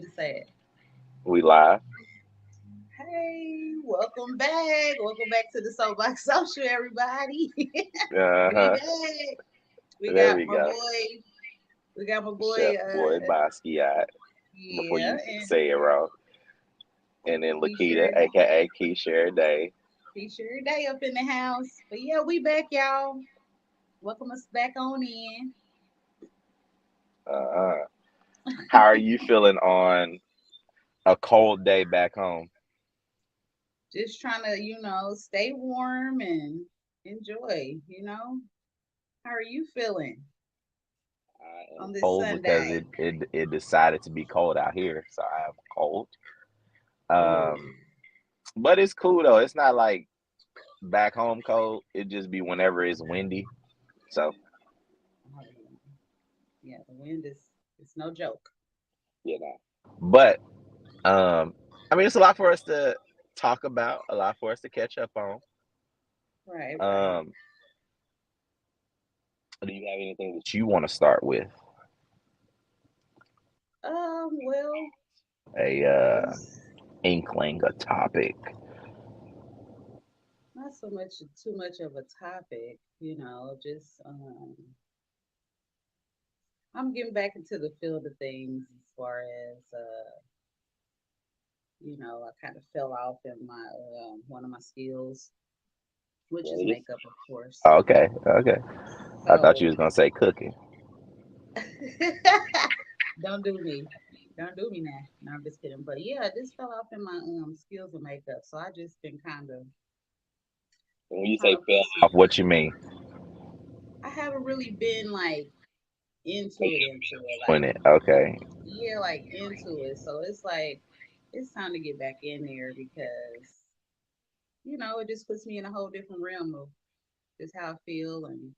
me to say it? We live. Hey, welcome back. Welcome back to the Soapbox Social, everybody. We Uh-huh. back. We There got we my go. boy. We got my boy. Chef Boy Basquiat, before Yeah, you and say it wrong. And then Lakita, Keisha. aka Keisha Day. Keisha Day up in the house. But yeah, we back, y'all. Welcome us back on in. Uh-huh. How are you feeling on a cold day back home? Just trying to, stay warm and enjoy. How are you feeling I am on this cold because Sunday? it decided to be cold out here, so I am cold. Ooh, Um, but it's cool though. It's not like back home cold. It just be whenever it's windy. So oh, yeah, the wind is it's no joke. you know. But I mean, it's a lot for us to talk about, a lot for us to catch up on. Right, right. Um, do you have anything that you want to start with? Well, A it's inkling, a topic. not so much too much of a topic, just I'm getting back into the field of things as far as I kind of fell off in my one of my skills, which is Really? makeup, of course. Okay, okay. I thought you So was gonna say cooking. don't do me. Don't do me now. No, I'm just kidding. But yeah, I just fell off in my skills of makeup. So I just been When you kind say of fell focusing. off, what you mean? I haven't really been like into it. Doing Like it. Okay. yeah, like into it. So it's like it's time to get back in there because it just puts me in a whole different realm of just how I feel and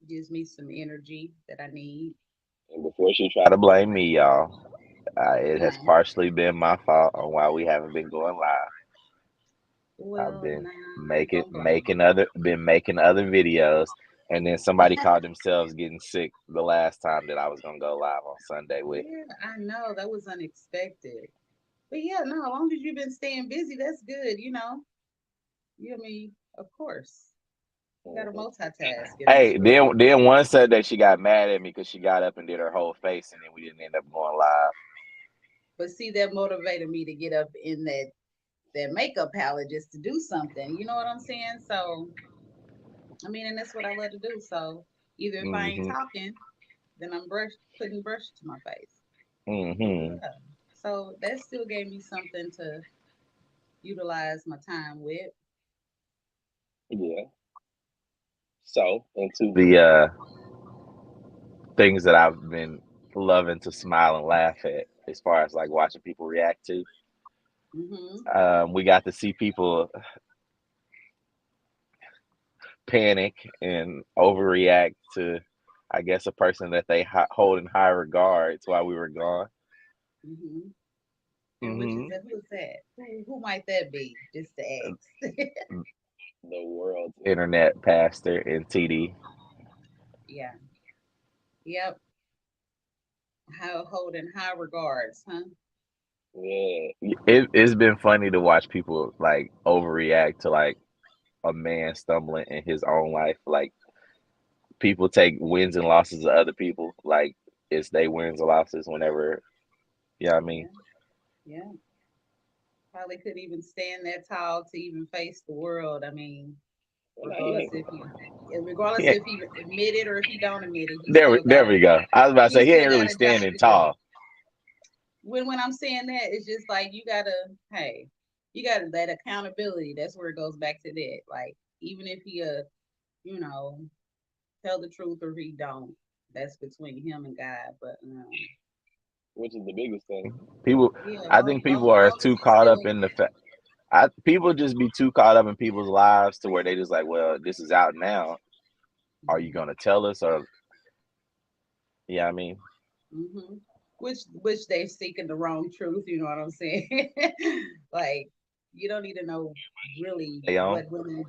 gives me some energy that I need. And before she try to blame me, y'all, it has No. partially been my fault on why we haven't been going live. I've Well, been nah, I ain't making gonna blame making other been making other videos, and then somebody called themselves getting sick the last time that I was gonna go live on Sunday with. you. Yeah, I know that was unexpected. But yeah, no, as long as you've been staying busy, that's good, I mean, of course. You gotta Mhm. multitask in this Hey, world. then one said that she got mad at me because she got up and did her whole face, and then we didn't end up going live. But see, that motivated me to get up in that makeup palette just to do something. You know what I'm saying? So I mean, and that's what I love to do. So either if I ain't Hmm. talking, then I'm putting brush to my face. But Hmm. yeah. So that still gave me something to utilize my time with. Yeah. So into the things that I've been loving to smile and laugh at, as far as like watching people react to. Hmm. We got to see people panic and overreact to, I guess, a person that they hold in high regards while we were gone. Hmm. And which is Hmm. that? Who's that? Who might that be? Just to ask. The world's internet pastor and TD. Yeah. Yep. How holding high regards, huh? Yeah, it's been funny to watch people like overreact to like a man stumbling in his own life. Like people take wins and losses of other people like it's they wins and losses whenever, you know what I mean? Yeah. Yeah. Probably couldn't even stand that tall to even face the world. I mean, Well, no, regardless if he ain't, he admit it or if he don't admit it, there we go. I was about to he say he still ain't got really a job standing to do. tall. When I'm saying that, it's just like hey, you gotta that accountability. That's where it goes back to that. Like even if he you know, tell the truth or he don't, that's between him and God. But Which is the biggest thing. People, yeah, I think people are long as too he caught up still in the fact. People just be too caught up in people's lives to where they just like, well, this is out now. Are you hmm gonna tell us or yeah, I mean, hmm which they seeking the wrong truth. You know what I'm saying? Like you don't need to know really they on. what went on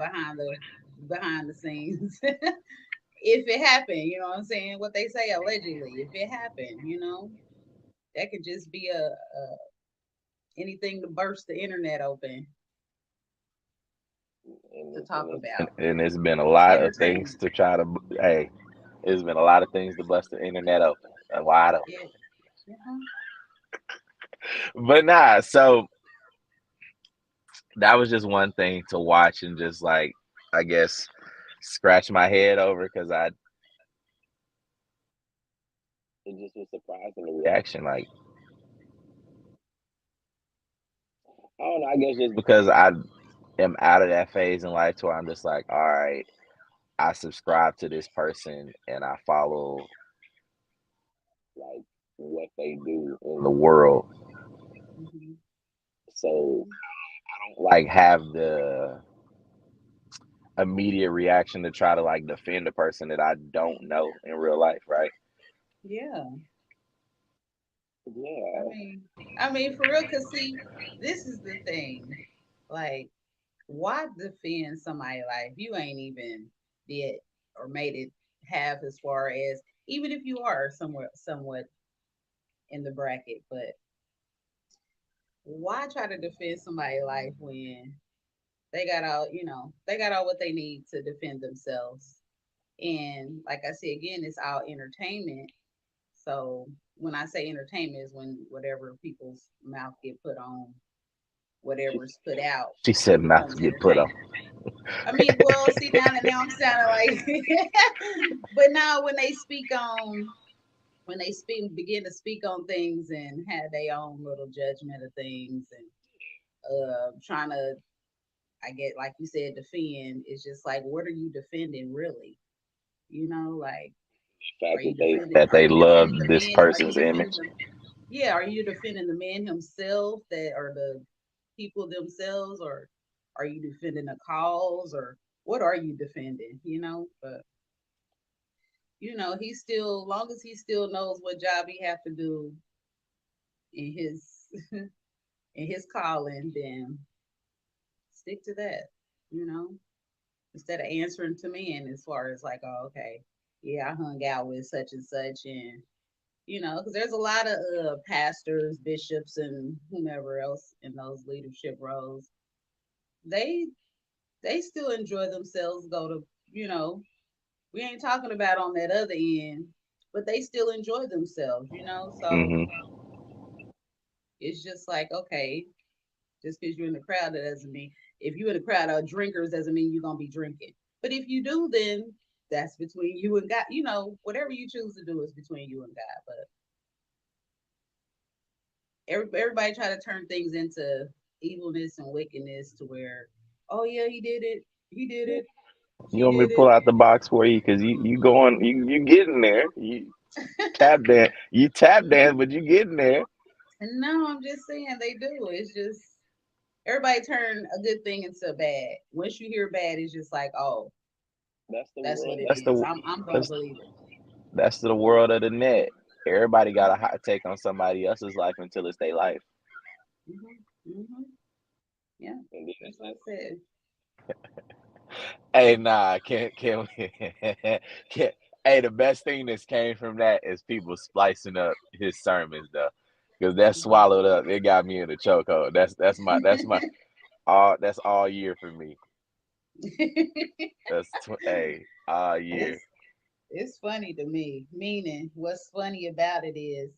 behind the scenes. If it happened, you know what I'm saying? What they say allegedly, if it happened. that could just be a anything to burst the internet open to talk about. And it's been a It's lot of things entertainment. to try to. Hey, it's been a lot of things to bust the internet open, wide open. It, yeah, But nah, so that was just one thing to watch and just like I guess scratch my head over because I it just was surprising the reaction. Like I don't know, I guess just because I am out of that phase in life to where I'm just like, all right, I subscribe to this person and I follow like what they do in the world. hmm So hmm I don't like have the immediate reaction to try to like defend a person that I don't know in real life, right? yeah. I Yeah. mean, I mean, for real. Cause see, this is the thing. Like, why defend somebody life you ain't even did or made it half as far as, even if you are somewhat in the bracket, but why try to defend somebody life when they got all what they need to defend themselves. And like I said again, it's all entertainment. So when I say entertainment is when whatever people's mouth get put on She, whatever's put out she said mouth becomes to get put on. entertainment. I mean, well, see now I'm sounding like, but now when they speak begin to speak on things and have their own little judgment of things and trying to, I get like you said, defend. It's just like, what are you defending really? Like, The are fact you that they defending? that Are they you love defending the this man? Are you person's defending image. the Yeah? Are you defending the man himself that or the people themselves, or are you defending a cause, or what are you defending? But he still, long as he still knows what job he have to do in his in his calling, then stick to that. You know, instead of answering to men as far as like, oh, okay, yeah, I hung out with such and such, and because there's a lot of pastors, bishops, and whomever else in those leadership roles. They they still enjoy themselves. Go to you know we ain't talking about on that other end, but they still enjoy themselves. So Hmm. it's just like, okay, just because you're in the crowd, that doesn't mean if you're in a crowd of drinkers doesn't mean you're gonna be drinking. But if you do, then that's between you and God. Whatever you choose to do is between you and God. But everybody try to turn things into evilness and wickedness to where, oh yeah, he did it, You she want me did to pull it. out the box for you because you going you getting there. You tap dance, but you getting there. And no, I'm just saying they do. It's just everybody turn a good thing into a bad. Once you hear bad, it's just like, oh, That's the that's world. what it is. I'm gonna That's believe it. that's the world of the net. Everybody got a hot take on somebody else's life until it's their life. Hmm. Yeah, And then that's it's what I like, said. hey, nah, can't we? Can't. Hey, the best thing that's came from that is people splicing up his sermons though, because that swallowed up. It got me in a chokehold. That's my all year for me. Hey, all year. it's it's funny to me. Meaning, what's funny about it is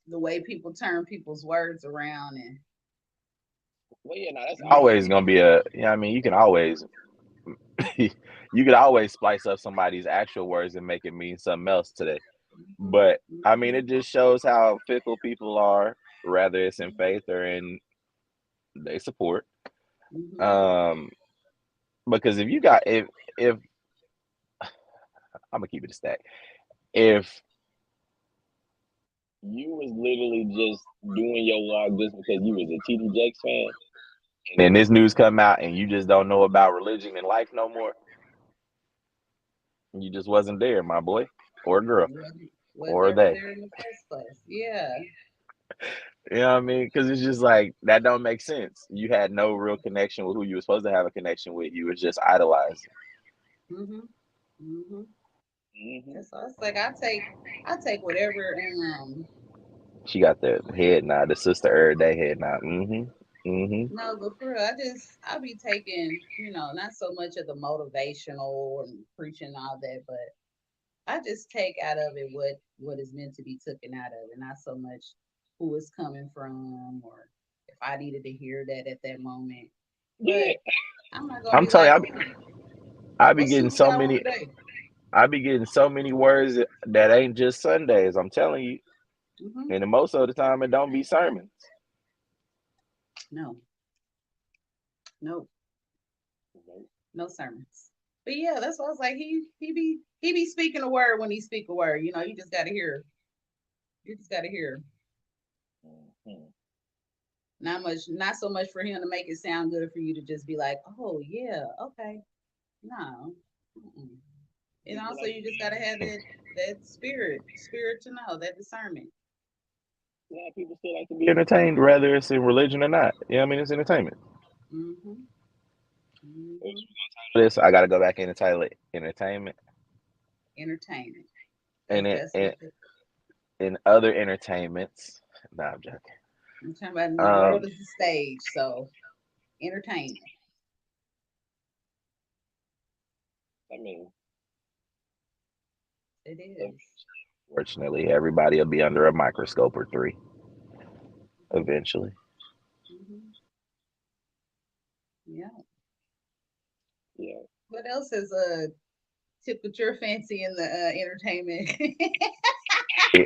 the way people turn people's words around and Well, yeah, no, that's make always gonna be a. I mean, you can always you could always splice up somebody's actual words and make it mean something else today. hmm But I mean, hmm it just shows how fickle people are, whether it's in faith or in they support. hmm Um, because if I'm gonna keep it a stack, if you was literally just doing your log just because you was a TD Jakes fan, and then this news come out and you just don't know about religion and life no more, you just wasn't there, my boy or girl wasn't or ever they. there in the first place. Yeah. You know what I mean? Because it's just like that don't make sense. You had no real connection with who you were supposed to have a connection with. You was just idolizing. hmm hmm Hmm. That's all. It's like I take whatever. She got the head nod, the sister every day head nod. Hmm. Hmm. No, but for real, I be taking, not so much of the motivational and preaching and all that, but I just take out of it what is meant to be taken out of it, not so much who it's coming from or if I needed to hear that at that moment. Yeah, But I'm not gonna I'm be telling like, you, oh, I be what getting suit we so got on many. today? I be getting so many words that ain't just Sundays. I'm telling you, Hmm. and most of the time it don't be sermons. No, no, no sermons. But yeah, that's why I was like, he be speaking a word when he speak a word. You just gotta hear. You just gotta hear. Mhm. Not so much for him to make it sound good for you to just be like, oh yeah, okay, no. Mm-mm. And People also, like to you just be gotta have entertained. that spirit to know that discernment. Yeah, people still like to be entertained, whether it's in religion or not. Yeah, I mean it's entertainment. Hmm. Hmm. This I gotta go back in and title it entertainment, Entertainment. and That's what in other entertainments. Nah, I'm joking. I'm talking about. In the world Um, is the stage, so entertainment. I mean, It is. fortunately, everybody will be under a microscope or three eventually. Hmm. Yeah. Yeah. What else has tickled your fancy in the entertainment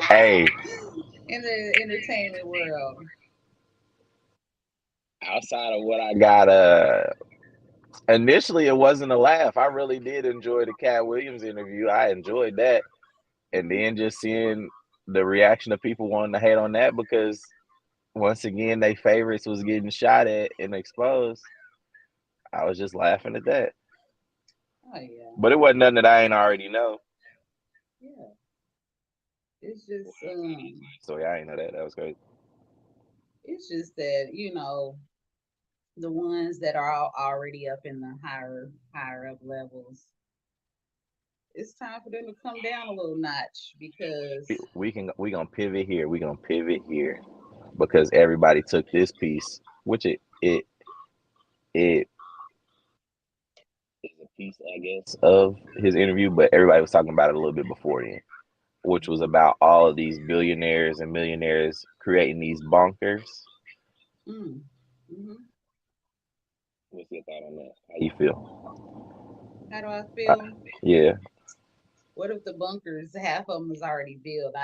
Hey, in the entertainment world? outside of what I got, initially it wasn't a laugh. I really did enjoy the Cat Williams interview. I enjoyed that, and Hmm. then just seeing the reaction of people wanting to hate on that because once again they favorites was getting shot at and exposed. I was just laughing at that, Oh yeah, but it wasn't nothing that I ain't already know. yeah. It's just So yeah, I ain't know that. That was great. it's just that the ones that are already up in the higher up levels, it's time for them to come down a little notch because We gonna pivot here. We gonna pivot here because everybody took this piece, which it is a piece, I guess, of his interview, but everybody was talking about it a little bit before then, which was mm-hmm, about all of these billionaires and millionaires creating these bunkers. mm-hmm. What's your thought on that? How you feel? How do I Uh, feel? yeah. What if the bunkers, half of them is already built?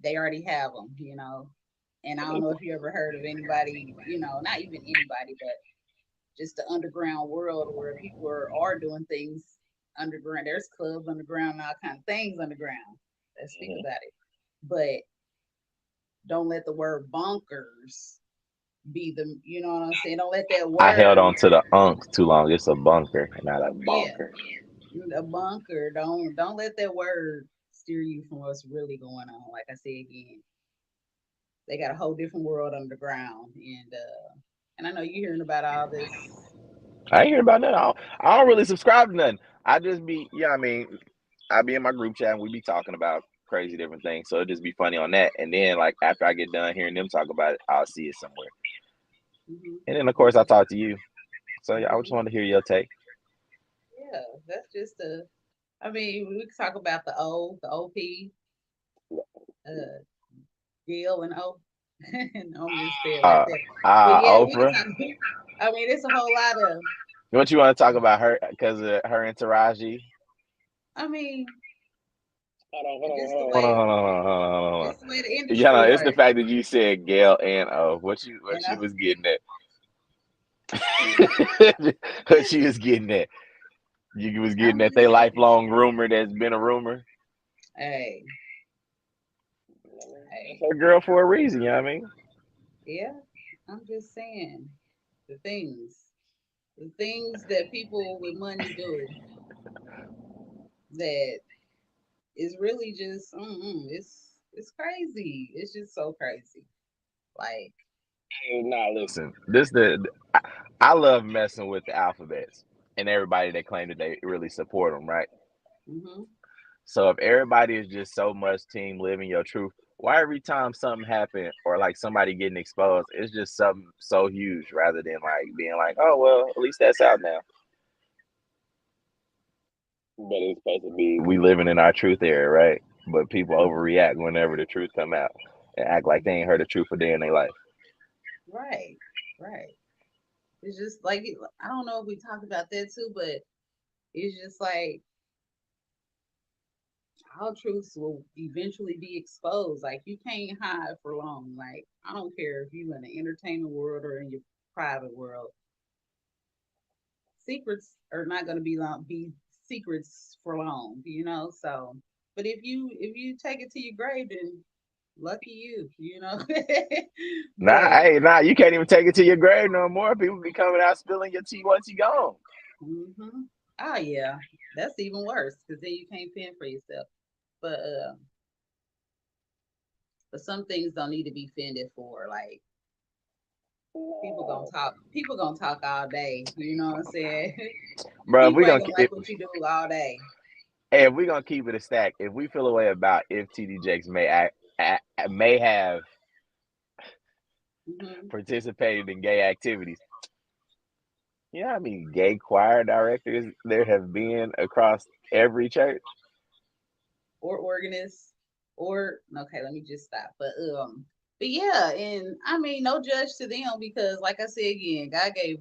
They already have them, And I don't know if you ever heard of anybody, not even anybody, but just the underground world where people are doing things underground. There's clubs underground, and all kind of things underground. Let's speak Hmm. about it. But don't let the word bunkers be what I'm saying. Don't let that I held word, on to the unk too long. It's a bunker, not a yeah, bunker. a bunker. Don't let that word steer you from what's really going on. Like I said again, they got a whole different world underground, and I know you're hearing about all this. I ain't hear about nothing. I don't really subscribe to nothing. I just be, yeah, I mean, I be in my group chat and we be talking about crazy different things. So it just be funny on that. And then, like, after I get done hearing them talk about it, I'll see it somewhere. Hmm. And then, of course, I talk to you. So yeah, I just Hmm. wanted to hear your take. Yeah, that's just a. I mean, we can talk about the OP, uh, Gil and O. No, I'm just saying like Uh, that. But yeah, we can Oprah. talk. I mean, it's a whole lot of. What you want to talk about her because of her and Taraji? I mean, just the Hold on, way, hold on, hold on, hold on, hold on, hold on. just the way the Yeah, no, industry it's the works. fact that you said Gail and what And she was getting at. What she was getting at. You was getting I'm at just they saying, lifelong rumor that's been a rumor. hey, That's hey, her girl for a reason, you know what I mean? yeah, I'm just saying the things that people with money do that is really just, it's crazy. It's just so crazy. Like, Hey, nah, listen. I love messing with the alphabets and everybody that claim that they really support them, right? mm-hmm, So if everybody is just so much team living your truth, why every time something happen or like somebody getting exposed, it's just something so huge rather than like being like, oh well, at least that's out now. But it's supposed to be we living in our truth era, right? But people overreact whenever the truth come out and act like they ain't heard the truth a day in their life. Right, right. It's just like I don't know if we talked about that too, but it's just like all truths will eventually be exposed. Like you can't hide for long. Like I don't care if you in the entertainment world or in your private world, secrets are not going to be secrets for long. So, but if you take it to your grave, then lucky you. Nah, But hey, nah, you can't even take it to your grave no more. People be coming out spilling your tea once you gone. hmm oh yeah, that's even worse because then you can't fend for yourself. But some things don't need to be fended for. Like people gonna talk all day. You know what I'm saying? Bro, if People we ain't gonna gonna if, like what you do all day. hey, if we gonna keep it a stack, if we feel a way about if TD Jakes may have hmm participated in gay activities, you know how many gay choir directors there have been across every church? or organist, or okay, let me just stop. But yeah, and I mean, no judge to them because, like I said again, God gave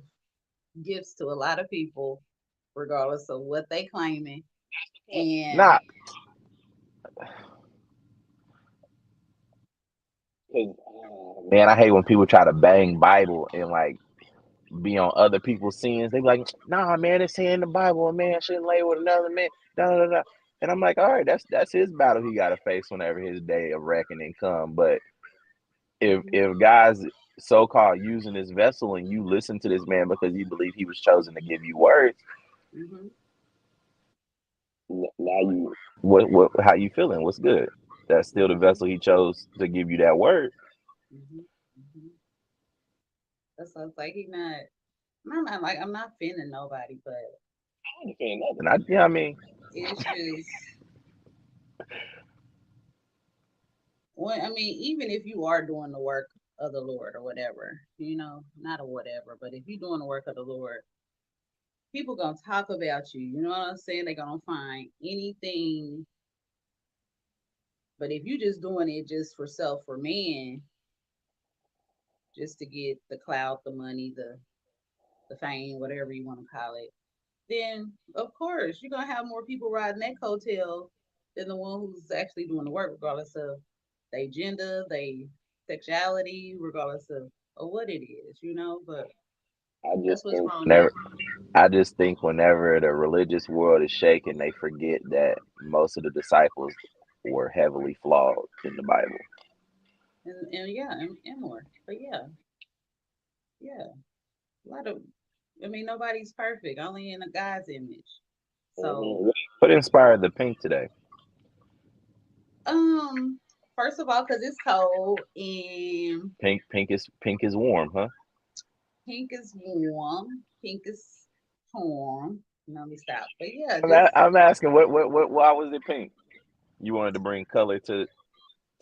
gifts to a lot of people, regardless of what they claiming. And Nah, man, I hate when people try to bang Bible and like be on other people's sins. They be like, nah, man, it's saying in the Bible a man shouldn't lay with another man. Da, da, da. And I'm like, all right, that's his battle he got to face whenever his day of reckoning come. But mhm, if God's so called using this vessel and you listen to this man because you believe he was chosen to give you words, mhm, now you what how you feeling? What's good? That's still the mhm, vessel he chose to give you that word. mhm, mhm. That's so it's like he not. I'm not offending nobody, but And I yeah, I mean, it's just when I mean, even if you are doing the work of the Lord or whatever, not a whatever, but if you're doing the work of the Lord, people gonna talk about you. You know what I'm saying? They're gonna find anything. But if you just doing it just for self, for man, just to get the clout, the money, the fame, whatever you want to call it, then of course you're gonna have more people riding that coattail than the one who's actually doing the work, regardless of their gender, their sexuality, regardless of what it is. But I that's just what's think wrong whenever now. I just think whenever the religious world is shaken, they forget that most of the disciples were heavily flawed in the Bible. And yeah, and more. But yeah, yeah, a lot of. I mean, nobody's perfect, only in a God's image. So, Mhm. What inspired the pink today? um, first of all, because it's cold and Pink is warm, huh? pink is warm, pink is warm. Let me stop. But yeah, just I'm asking what why was it pink? You wanted to bring color to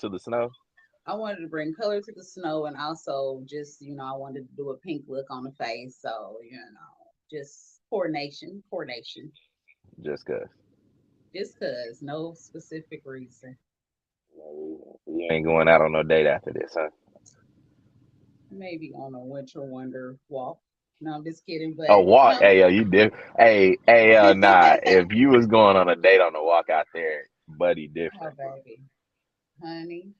the snow? I wanted to bring color to the snow, and also just I wanted to do a pink look on the face. So just coordination. Just cause. Just cause, no specific reason. You ain't going out on no date after this, huh? Maybe on a winter wonder walk. No, I'm just kidding. A But walk. no. Hey yo, you did. Hey, nah. If you was going on a date on a walk out there, buddy, Oh, different. baby, honey,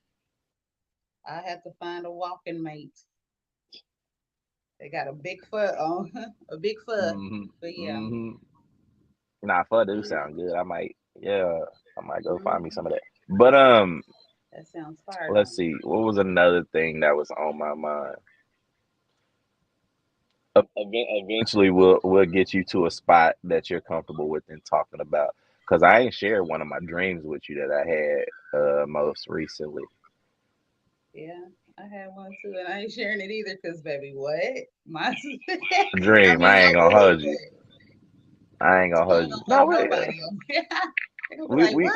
I have to find a walking mate. They got a big foot on, a big foot. Mm-hmm. But yeah, Mm-hmm. Nah, pho do yeah. sound good. Yeah, I might go find me hmm some of that. But That sounds fire, let's don't it? see. What was another thing that was on my mind? Eventually, we'll get you to a spot that you're comfortable with and talking about. Cause I ain't shared one of my dreams with you that I had most recently. Yeah, I had one too, and I ain't sharing it either. Cause baby, what? My, I Dream. mean, I I ain't gonna would, hold you. but I ain't gonna I hold ain't you. gonna No, hold what? nobody on. They're gonna be we like, we what?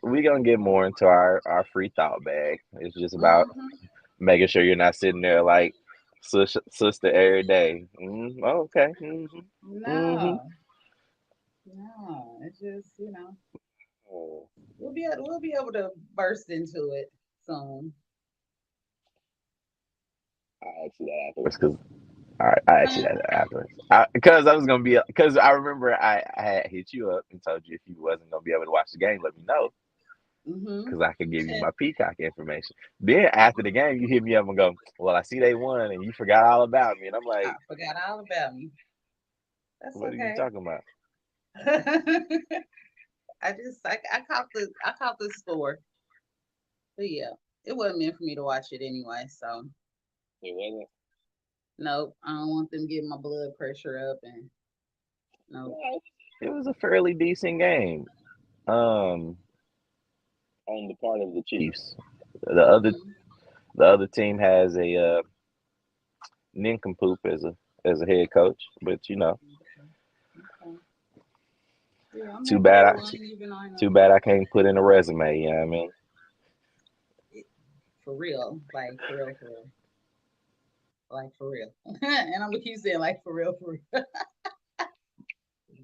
we gonna get more into our free thought bag. It's just about Mm-hmm. making sure you're not sitting there like sister every day. Okay. Hmm. No, no. It's just, Oh, we'll be able to burst into it soon. I asked you that afterwards because I asked you Huh? that afterwards. Because I was gonna be because I remember I had hit you up and told you if you wasn't gonna be able to watch the game, let me know Mm-hmm. because I could give you my Peacock information. Then after the game, you hit me up and go, "Well, I see they won, and you forgot all about me." And I'm I like, forgot all about me. That's "What are you okay. talking about?" I caught the score. But yeah, it wasn't meant for me to watch it anyway. So It wasn't. nope, I don't want them getting my blood pressure up and nope. Well, it was a fairly decent game. Um, on the part of the Chiefs, the other Mm-hmm. the other team has a nincompoop as a head coach, but Okay. Okay. Yeah, I'm too happy they bad. won, even though I Too know bad I can't put in a resume. You know what I mean? it, for real, like for real, for real, like for real. And I'm gonna keep saying like for real, for real.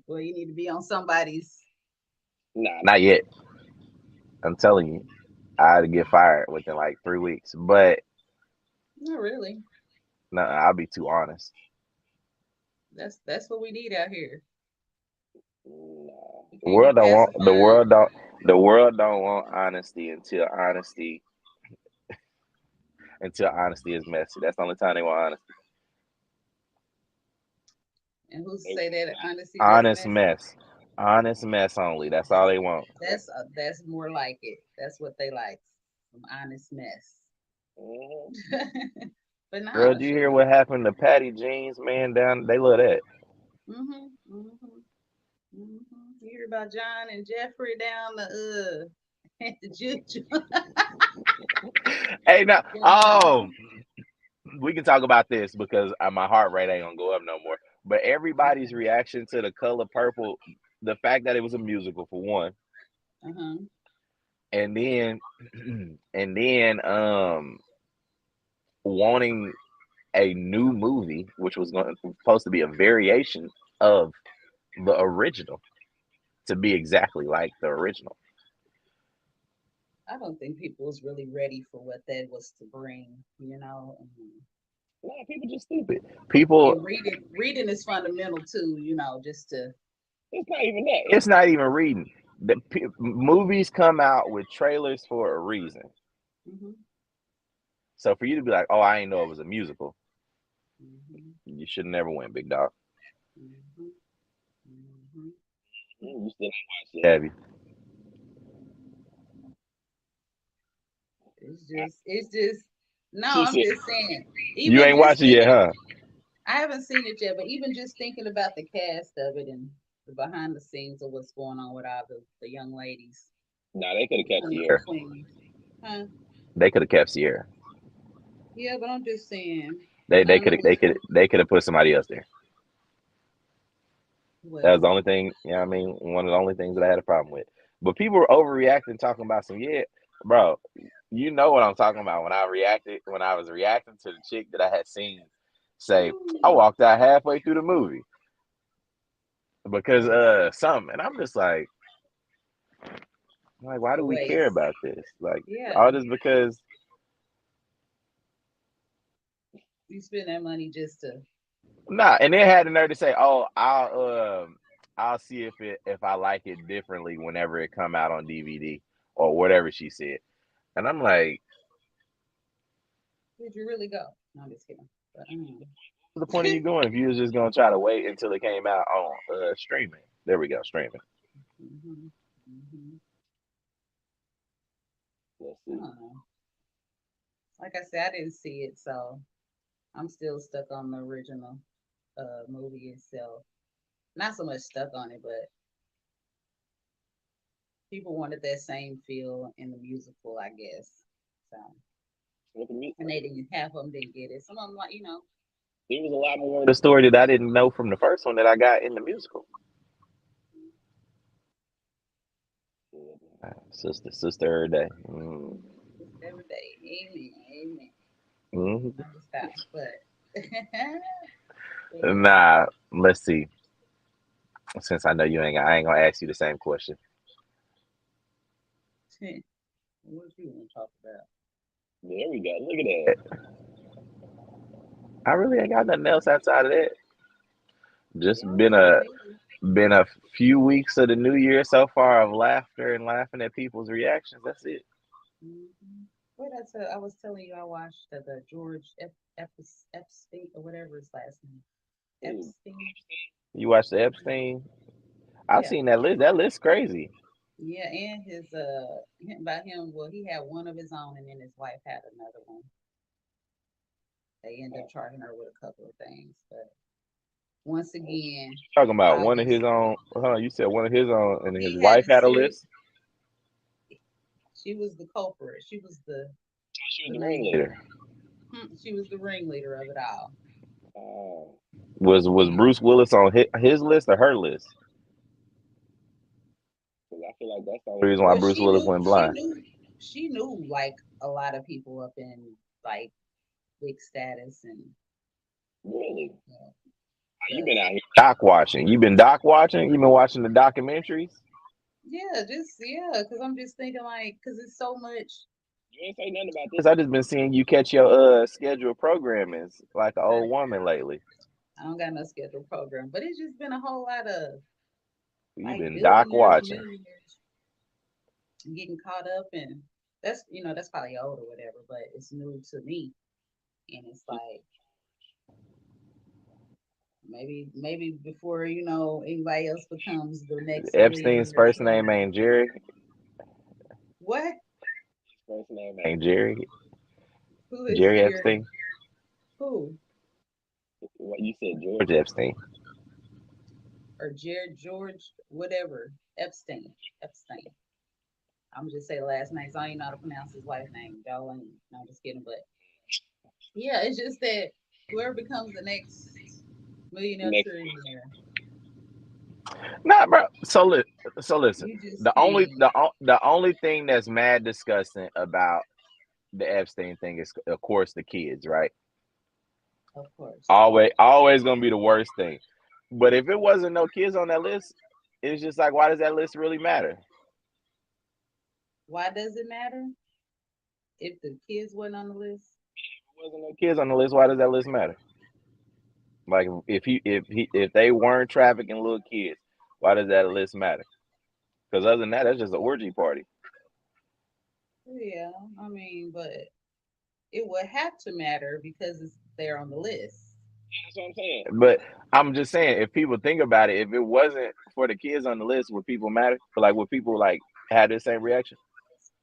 Well, you need to be on somebody's. Nah, not yet. I'm telling you, I'd get fired within like 3 weeks. But Not really. no, I'll be too honest. That's what we need out here. Nah. We The can't be world don't want the pacifying. world don't want honesty until honesty is messy. That's the only time they want honesty. And who's to They say want that honesty wasn't honest messy? mess, honest mess only. That's all they want. That's more like it. That's what they like. Some honest mess. Hmm. But Girl, no, do you hear shoot. what happened to Patty Jeans, man? Down, they love that. Mhm. Mhm. Mhm. You hear about John and Jeffrey down the at the juju? Hey, now, Yeah. oh, we can talk about this because my heart rate ain't gonna go up no more. But everybody's Okay. reaction to the color purple, the fact that it was a musical for one, Uh huh. and then, wanting a new movie, which was supposed to be a variation of the original, to be exactly like the original. I don't think people was really ready for what that was to bring. A lot of people just stupid. People, And reading is fundamental too. Just to. it's not even that. It's not even reading. The movies come out with trailers for a reason. Mhm. So for you to be like, "Oh, I ain't know it was a musical," Mhm. you should never win, big dog. Mhm. Mhm. You still ain't watched it, have you? It's just. No, She I'm said, just saying. "You Even ain't just watched it yet, thinking, huh?" I haven't seen it yet, but even just thinking about the cast of it and the behind the scenes of what's going on with all the young ladies, Nah, they could have kept the Sierra. queens, huh? They could have kept Sierra. Yeah, but I'm just saying, They I they don't know could they could they could have put somebody else there. That was the well, only thing. I mean, one of the only things that I had a problem with. But people were overreacting, talking about some yeah, bro. You know what I'm talking about when I was reacting to the chick that I had seen say, "I walked out halfway through the movie because waste, something," and I'm just like, why a do we care waste. about this? Like Yeah, all this because you spend that money just to. nah, and then had the nerve to say, "Oh, I'll see if I like it differently whenever it come out on DVD or whatever she said." And I'm like, Did you really go? No, I'm just kidding. But what's the point of you going if you was just gonna try to wait until it came out on streaming? There we go, streaming. hmm hmm Let's I see. don't know. Like I said, I didn't see it, so I'm still stuck on the original movie itself. Not so much stuck on it, but people wanted that same feel in the musical, I guess. So, With the mu- and they didn't. Half of them didn't get it. Some of them, like. There was a lot more of the story that I didn't know from the first one that I got in the musical. Sister, every day. Just every day. Amen. Amen. Mm-hmm. Never stop. But but yeah. Nah, let's see. Since I know I ain't gonna ask you the same question. What you want to talk about? There we go. Look at that. I really ain't got nothing else outside of that. Just Yeah, I don't know neither. been a few weeks of the new year so far of laughter and laughing at people's reactions. That's it. What I was telling you, I watched the George Epstein or whatever his last name. Ooh. Epstein. You watch the Epstein? I Yeah. seen that list. That list crazy. Yeah, and his about him, well, he had one of his own and then his wife had another one. They ended up charging her with a couple of things. But once again, Talking about how one of this his own. Huh? You said one of his own, and his he had wife a had a serious list. she was the culprit. She was She was the the main ringleader. she was the ringleader of it all. Oh. Was Bruce Willis on his list or her list? Because I feel like that's the only reason why Well, Bruce Willis went blind. she knew like a lot of people up in like big status and Really? uh, You the been out here doc watching. You been doc watching. You been watching the documentaries. yeah, just yeah, because I'm just thinking like because it's so much. You ain't say nothing about this. I just been seeing you catch your scheduled programming like an I, old woman lately. I don't got no scheduled program, but it's just been a whole lot of You like been doc billionaires and watching. millionaires getting caught up and that's that's probably old or whatever, but it's new to me and it's like maybe before anybody else becomes the next Epstein's millionaire or first name trillionaire. ain't Jerry. What? First name ain't Jerry. Who is Jerry Jerry? Epstein. Who? What you said, George Epstein. Or Jared George, whatever. Epstein. Epstein. I'm just say the last name. 'Cause I don't even know how to pronounce his wife's name. Y'all ain't. No, I'm just kidding. But yeah, it's just that whoever becomes the next millionaire Next. trillionaire, Nah, bro. So listen. you just can't. The only thing that's mad disgusting about the Epstein thing is, of course, the kids, right? Of course. Always gonna be the worst thing. But if it wasn't no kids on that list, it's just like, why does that list really matter? Why does it matter if the kids weren't on the list? If there wasn't no kids on the list, why does that list matter? Like if they weren't trafficking little kids, why does that list matter? Because other than that, that's just an orgy party. Yeah, I mean, but it would have to matter because it's there on the list. That's what I'm saying. But I'm just saying, if people think about it, if it wasn't for the kids on the list, would people matter? Like, would people like have the same reaction?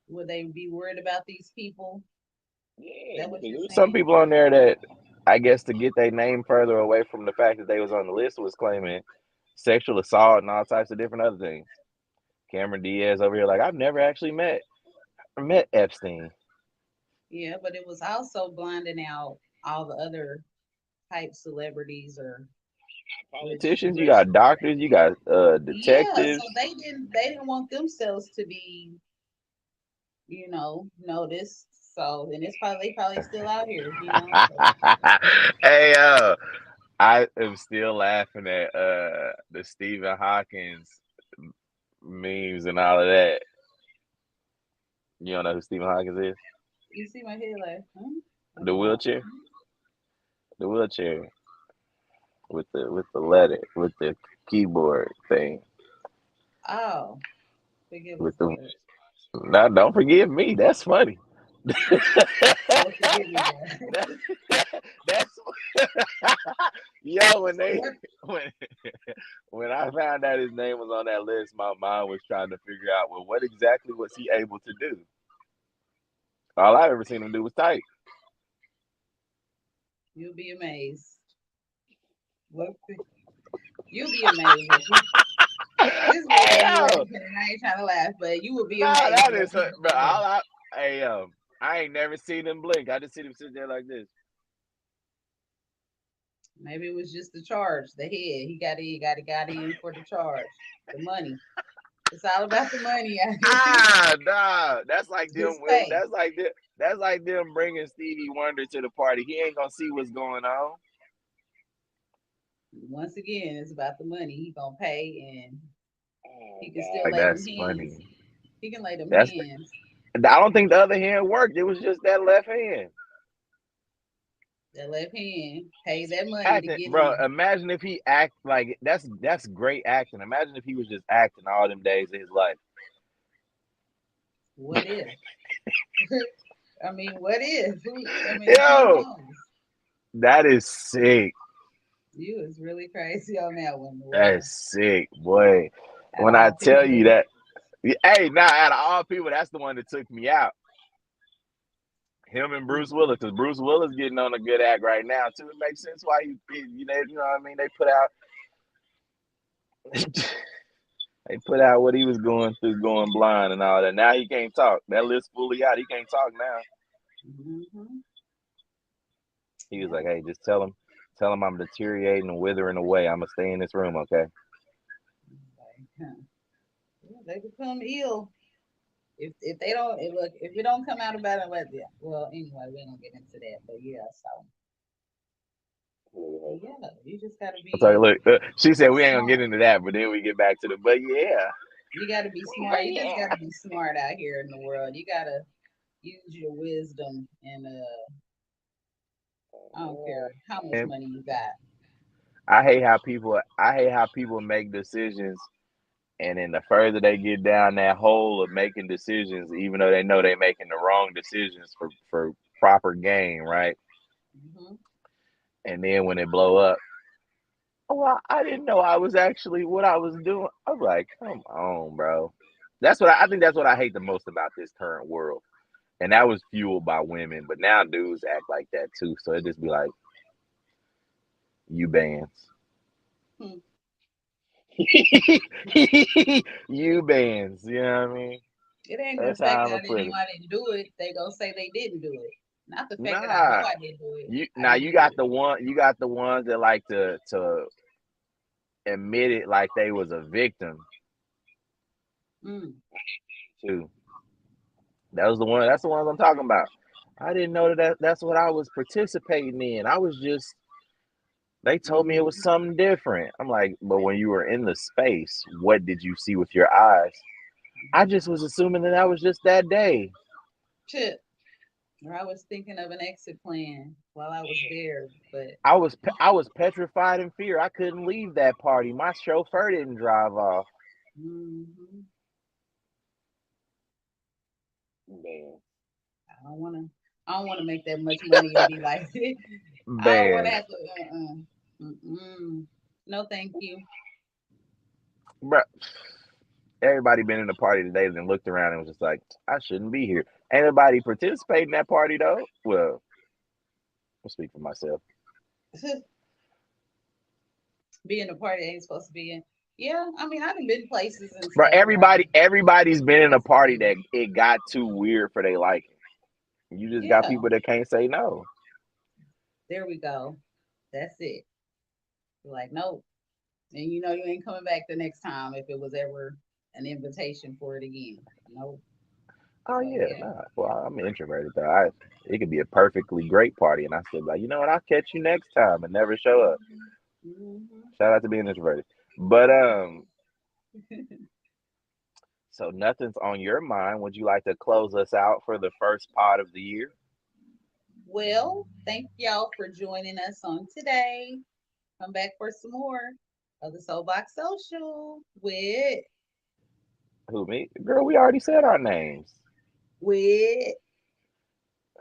Would they be worried about these people? Is Yeah, that what because you're there was some saying? people on there that I guess to get their name further away from the fact that they was on the list was claiming sexual assault and all types of different other things. Cameron Diaz over here, like, I've never actually met Epstein. Yeah, but it was also blinding out all the other type celebrities or Politicians, you rich. got doctors, you got Yeah, so detectives. they didn't want themselves to be noticed. So and it's probably they probably still out here. So Hey, I am still laughing at the Stephen Hawkins memes and all of that. You don't know who Stephen Hawkins is? you see my head like, huh? Like The what? wheelchair, the wheelchair with the letter with the keyboard thing Oh, forgive with us, the. Lord. Now, don't forgive me. That's funny. Oh, forgive me, God. That- that's yo What? when when I found out his name was on that list, my mind was trying to figure out, well, what exactly was he able to do? All I've ever seen him do was type. You'll be amazed. What? You'll be amazed. This Hey making me laugh, yo, and I ain't trying to laugh, but you will be nah, amazed that what is, he bro. can do. Hey I ain't never seen him blink. I just seen him sit there like this. Maybe it was just the charge, the head. He got in for the charge, the money. It's all about the money out here. Ah, nah, that's like them. Just pay. That's like them. That's like them bringing Stevie Wonder to the party. He ain't gonna see what's going on. Once again, it's about the money. He gonna pay, and Oh he can still God, lay them that's hands. funny. He can lay them That's. hands. I don't think the other hand worked. It was just that left hand That left hand pay that money to acting, get bro. in. Imagine if he act like that's great acting. Imagine if he was just acting all them days of his life. What if? I mean, what if? Who Yo, knows? that is sick. You is really crazy on that one, That boy. is sick, boy. Out of When I all tell you people. that, hey, now out of all people, that's the one that took me out. Him and Bruce Mm-mm. Willis, because Bruce Willis getting on a good act right now too. It makes sense why you know what I mean. They put out, they put out what he was going through, going blind and all that. Now he can't talk. That list fully out. He can't talk now. Mm-hmm. He was Yeah. like, hey, just tell him I'm deteriorating and withering away. I'm gonna stay in this room, okay? Like, huh. Yeah, they become ill. If they don't look if it don't come out about it, yeah. Well, anyway, we ain't gonna get into that. But yeah, so but yeah, you just gotta I'm sorry, be look, she said we ain't gonna get smart. into that, but then we get back to the, but yeah, You gotta be smart. but You just yeah. gotta be smart out here in the world. You gotta use your wisdom and I don't care how much And money you got. I hate how people make decisions, and then the further they get down that hole of making decisions, even though they know they're making the wrong decisions for proper gain, right? Hmm. And then when it blow up, oh, I didn't know I was actually what I was doing. I was like, come on, bro. I think that's what I hate the most about this current world. And that was fueled by women, but now dudes act like that too. So it just be like, you bands. Hmm. You bands, you know what I mean? It ain't the That's fact how that I'm I gonna didn't put know it. I didn't do it. They gonna say they didn't do it. Not the fact that I know Nah. I didn't do it. You I now didn't you do got it. the ones that like to admit it like they was a victim Mm. too. That's the ones I'm talking about. I didn't know that's what I was participating in. I was just they told me it was Mm. something different. I'm like, but when you were in the space, what did you see with your eyes? I just was assuming that was just that day. Chip. Or I was thinking of an exit plan while I was there, but I was petrified in fear. I couldn't leave that party. My chauffeur didn't drive off. hmm Man, I don't want to. I don't want to make that much money and be like, I don't want to man, have to. Mm-mm. No, thank you. bro. Everybody been in the party today and then looked around and was just like, I shouldn't be here. Ain't nobody participate in that party though. Well, I'll speak for myself. Being a party ain't supposed to be in. Yeah, I mean, I've been places and Bro, stuff where I'm everybody's been in a supposed to party be. that it got too weird for their liking. You just got Yeah, people that can't say no. there we go. That's it. Like, nope. And you know you ain't coming back the next time if it was ever an invitation for it again. Nope. Oh So yeah, yeah. nah. Well, I'm introverted though. It could be a perfectly great party, and I still be like, you know what? I'll catch you next time and never show up. Hmm. Shout out to being introverted. But so nothing's on your mind. Would you like to close us out for the first pod of the year? Well, thank y'all for joining us on today. Come back for some more of the Soapbox Social Who me? Girl, we already said our names. with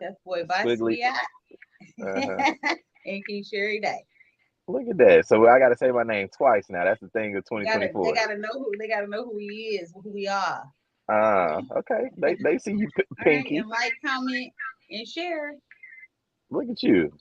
Chef Boy Squiggly. Basquiat Uh-huh. and King Sherry Day. Look at that. So I gotta say my name twice now. That's the thing of They 2024. gotta know who he is, who we are. Okay. They see you, All right, Pinky. and like, comment, and share. Look at you.